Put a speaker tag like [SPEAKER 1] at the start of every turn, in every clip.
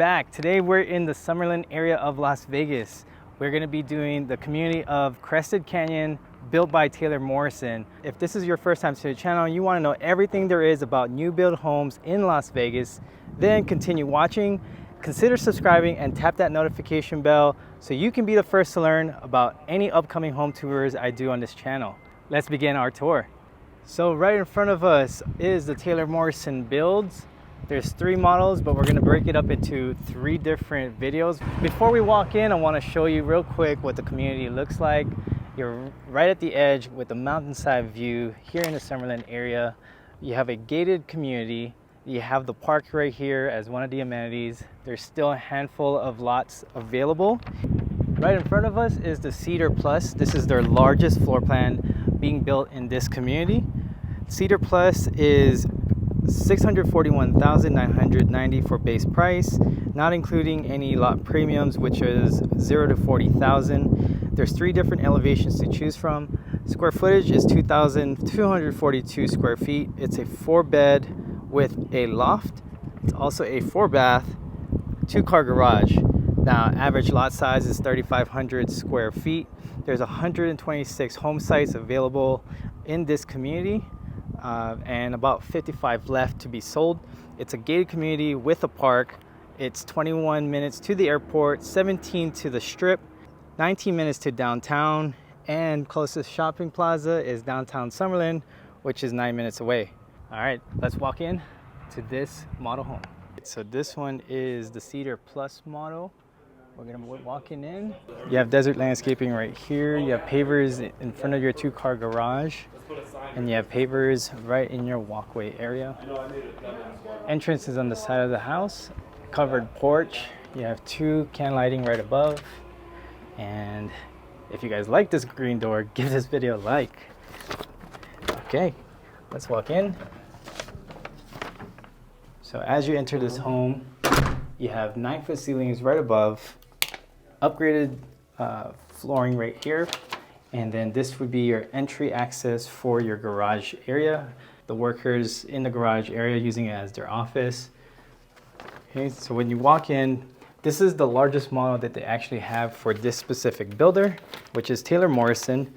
[SPEAKER 1] back. Today we're in the Summerlin area of Las Vegas. We're going to be doing the community of Crested Canyon, built by Taylor Morrison. If this is your first time to the channel and you want to know everything there is about new build homes in Las Vegas, then continue watching. Consider subscribing and tap that notification bell so you can be the first to learn about any upcoming home tours I do on this channel. Let's begin our tour. So right in front of us is the Taylor Morrison builds. There's 3 models, but we're going to break it up into 3 different videos. Before we walk in, I want to show you real quick what the community looks like. You're right at the edge with the mountainside view here in the Summerlin area. You have a gated community. You have the park right here as one of the amenities. There's still a handful of lots available. Right in front of us is the Cedar Plus. This is their largest floor plan being built in this community. Cedar Plus is $641,990 for base price, not including any lot premiums, which is $0 to $40,000. There's 3 different elevations to choose from. Square footage is 2,242 square feet. It's a 4-bed with a loft. It's also a 4-bath, 2-car garage. Now, average lot size is 3,500 square feet. There's 126 home sites available in this community. And about 55 left to be sold. It's a gated community with a park. It's 21 minutes to the airport, 17 to the strip, 19 minutes to downtown, and closest shopping plaza is downtown Summerlin, which is 9 minutes away. All right, let's walk in to this model home. So this one is the Cedar Plus model. We're gonna walking in. You have desert landscaping right here. You have pavers in front of your 2-car garage. And you have pavers right in your walkway area. Entrance is on the side of the house. Covered porch. You have 2 can lighting right above. And if you guys like this green door, give this video a like. Okay, let's walk in. So as you enter this home, you have 9-foot ceilings right above, upgraded flooring right here. And then this would be your entry access for your garage area. The workers in the garage area using it as their office. Okay, so when you walk in, this is the largest model that they actually have for this specific builder, which is Taylor Morrison.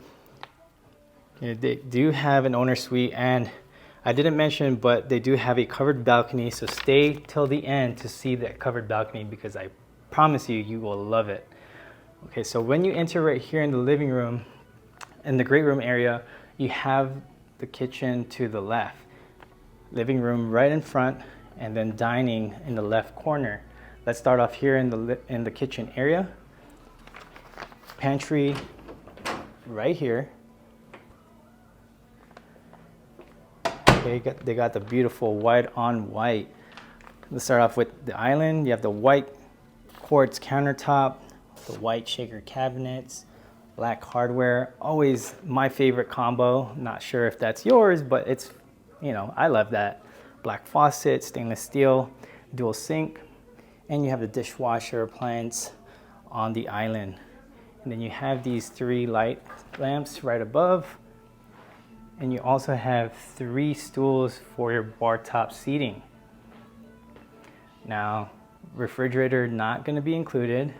[SPEAKER 1] Okay, they do have an owner suite, and I didn't mention, but they do have a covered balcony. So stay till the end to see that covered balcony because I promise you, you will love it. Okay, so when you enter right here in the living room, in the great room area, you have the kitchen to the left, living room right in front, and then dining in the left corner. Let's start off here in the kitchen area. Pantry right here. Okay, they got the beautiful white on white. Let's start off with the island. You have the white quartz countertop, the white shaker cabinets, black hardware. Always my favorite combo. Not sure if that's yours, but it's, you know, I love that. Black faucet, stainless steel, dual sink, and you have the dishwasher appliance on the island. And then you have these 3 light lamps right above. And you also have 3 stools for your bar top seating. Now, refrigerator not going to be included,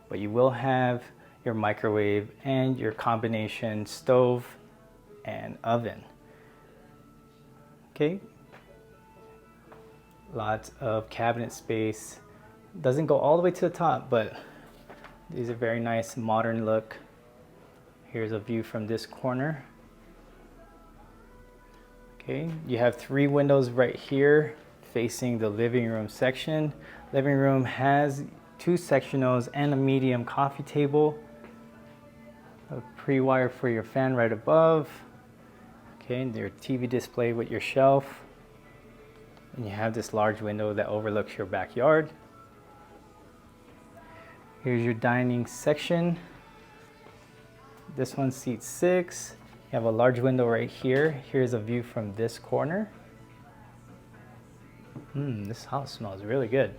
[SPEAKER 1] but you will have your microwave and your combination stove and oven. Okay. Lots of cabinet space. Doesn't go all the way to the top, but these are very nice modern look. Here's a view from this corner. Okay, you have 3 windows right here facing the living room section. Living room has 2 sectionals and a medium coffee table. A pre-wire for your fan right above. Okay, and your TV display with your shelf. And you have this large window that overlooks your backyard. Here's your dining section. This one seats 6. You have a large window right here. Here's a view from this corner. This house smells really good.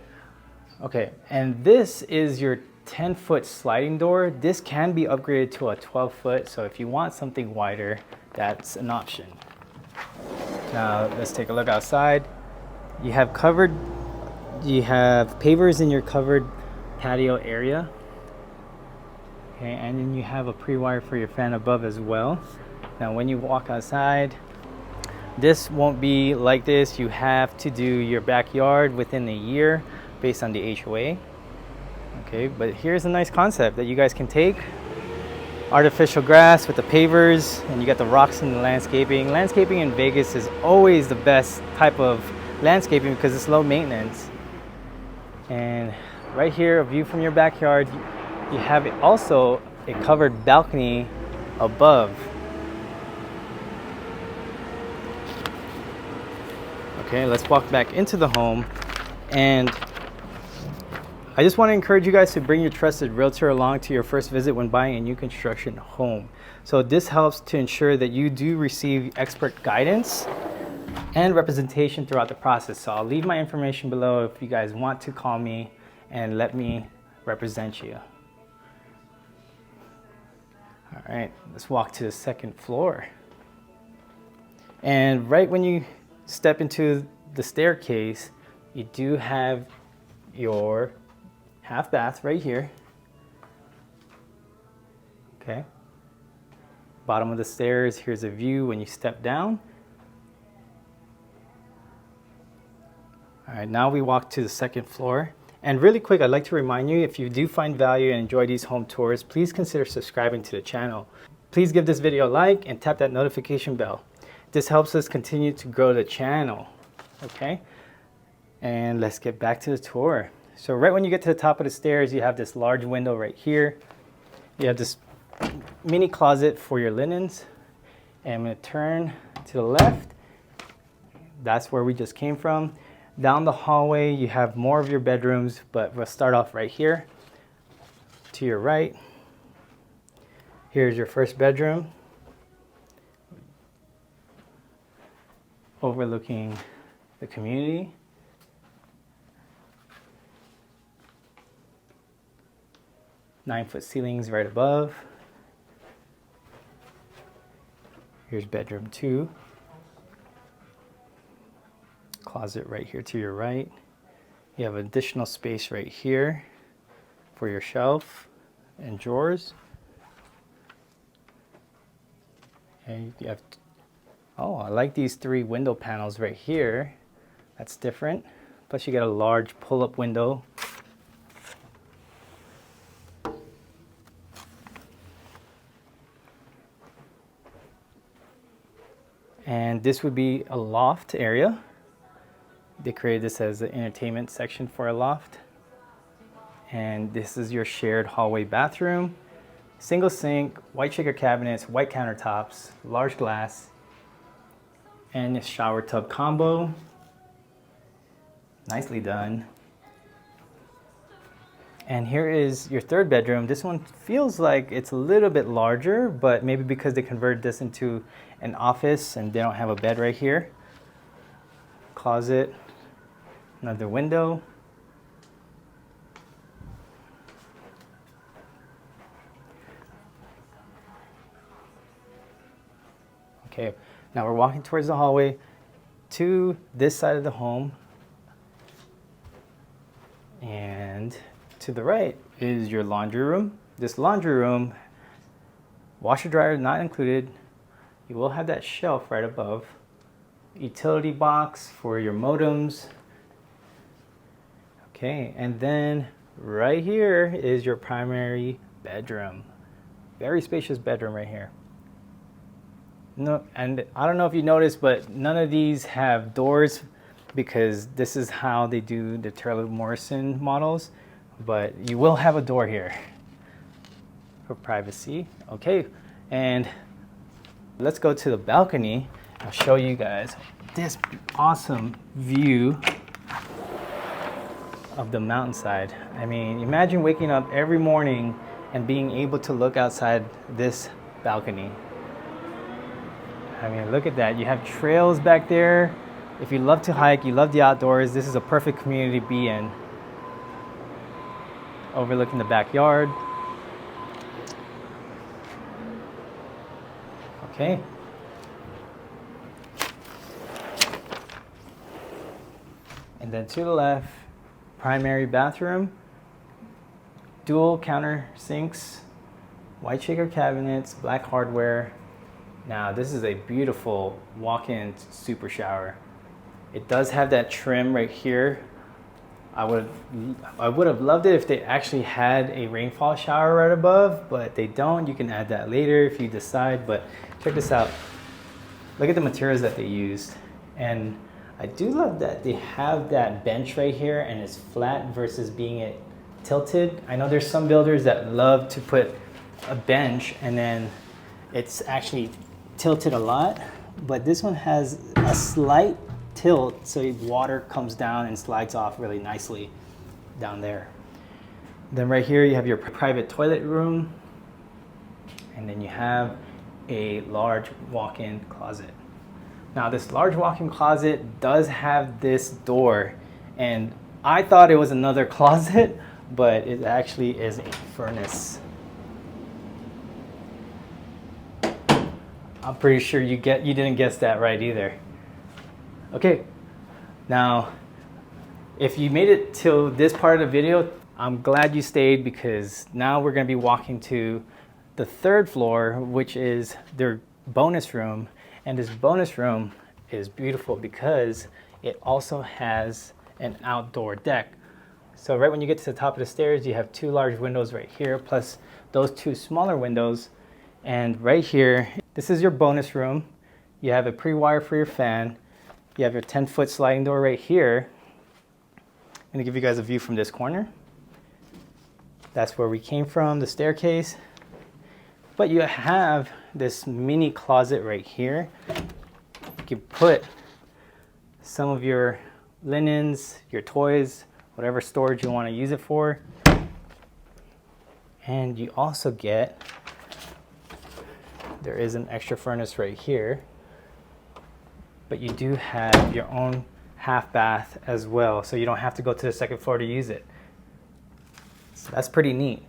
[SPEAKER 1] Okay, and this is your 10-foot sliding door. This can be upgraded to a 12-foot, so if you want something wider, that's an option. Now let's take a look outside. You have covered You have pavers in your covered patio area. Okay, and then you have a pre-wire for your fan above as well. Now when you walk outside, this won't be like this. You have to do your backyard within a year based on the HOA. Okay, but here's a nice concept that you guys can take. Artificial grass with the pavers, and you got the rocks and the landscaping. Landscaping in Vegas is always the best type of landscaping because it's low maintenance. And right here, a view from your backyard, you have also a covered balcony above. Okay, let's walk back into the home, and I just want to encourage you guys to bring your trusted realtor along to your first visit when buying a new construction home. So this helps to ensure that you do receive expert guidance and representation throughout the process. So I'll leave my information below if you guys want to call me and let me represent you. All right, let's walk to the second floor. And right when you step into the staircase, you do have your half bath right here. Okay. Bottom of the stairs, here's a view when you step down. All right, now we walk to the second floor. And really quick, I'd like to remind you, if you do find value and enjoy these home tours, please consider subscribing to the channel. Please give this video a like and tap that notification bell. This helps us continue to grow the channel. Okay. And let's get back to the tour. So right when you get to the top of the stairs, you have this large window right here. You have this mini closet for your linens. And I'm going to turn to the left. That's where we just came from. Down the hallway, you have more of your bedrooms, but we'll start off right here. To your right, here's your first bedroom, overlooking the community. 9-foot ceilings right above. Here's bedroom 2. Closet right here to your right. You have additional space right here for your shelf and drawers. And you have, oh, I like these 3 window panels right here. That's different. Plus you get a large pull-up window. And this would be a loft area. They created this as an entertainment section for a loft. And this is your shared hallway bathroom. Single sink, white shaker cabinets, white countertops, large glass, and a shower tub combo. Nicely done. And here is your third bedroom. This one feels like it's a little bit larger, but maybe because they converted this into an office and they don't have a bed right here. Closet, another window. Okay, now we're walking towards the hallway to this side of the home. And to the right is your laundry room. This laundry room, washer dryer not included. You will have that shelf right above. Utility box for your modems. Okay, and then right here is your primary bedroom. Very spacious bedroom right here. No, and I don't know if you noticed, but none of these have doors because this is how they do the Taylor Morrison models, but you will have a door here for privacy. Okay, and let's go to the balcony. I'll show you guys this awesome view of the mountainside. I mean, imagine waking up every morning and being able to look outside this balcony. I mean, look at that. You have trails back there. If you love to hike, you love the outdoors, this is a perfect community to be in. Overlooking the backyard. Okay. And then to the left Primary bathroom, dual counter sinks, white shaker cabinets, black hardware. Now this is a beautiful walk-in super shower. It does have that trim right here. I would have loved it if they actually had a rainfall shower right above, but they don't. You can add that later if you decide, but check this out. Look at the materials that they used. And I do love that they have that bench right here and it's flat versus being it tilted. I know there's some builders that love to put a bench and then it's actually tilted a lot, but this one has a slight tilt so water comes down and slides off really nicely down there. Then right here you have your private toilet room, and then you have a large walk-in closet. Now this large walk-in closet does have this door, and I thought it was another closet, but it actually is a furnace. I'm pretty sure you didn't guess that right either. Okay, now if you made it till this part of the video, I'm glad you stayed, because now we're going to be walking to the third floor, which is their bonus room. And this bonus room is beautiful because it also has an outdoor deck. So right when you get to the top of the stairs, you have two large windows right here, plus those two smaller windows. And right here, this is your bonus room. You have a pre-wire for your fan. You have your 10-foot sliding door right here. I'm gonna give you guys a view from this corner. That's where we came from, the staircase. But you have this mini closet right here. You can put some of your linens, your toys, whatever storage you want to use it for. And you also get, there is an extra furnace right here, but you do have your own half bath as well, so you don't have to go to the second floor to use it. So that's pretty neat.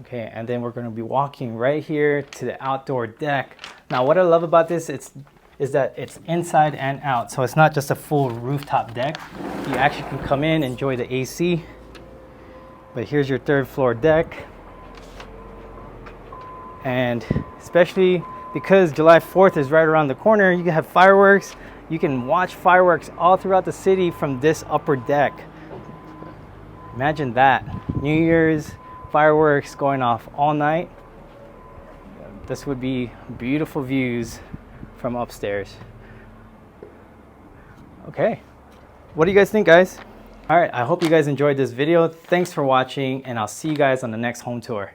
[SPEAKER 1] Okay, and then we're going to be walking right here to the outdoor deck. Now what I love about this is that it's inside and out, so it's not just a full rooftop deck. You actually can come in, enjoy the AC. But here's your third floor deck. And especially because July 4th is right around the corner, you can have fireworks. You can watch fireworks all throughout the city from this upper deck. Imagine that. New Year's fireworks going off all night. This would be beautiful views from upstairs. Okay, what do you guys think, guys? All right, I hope you guys enjoyed this video. Thanks for watching, and I'll see you guys on the next home tour.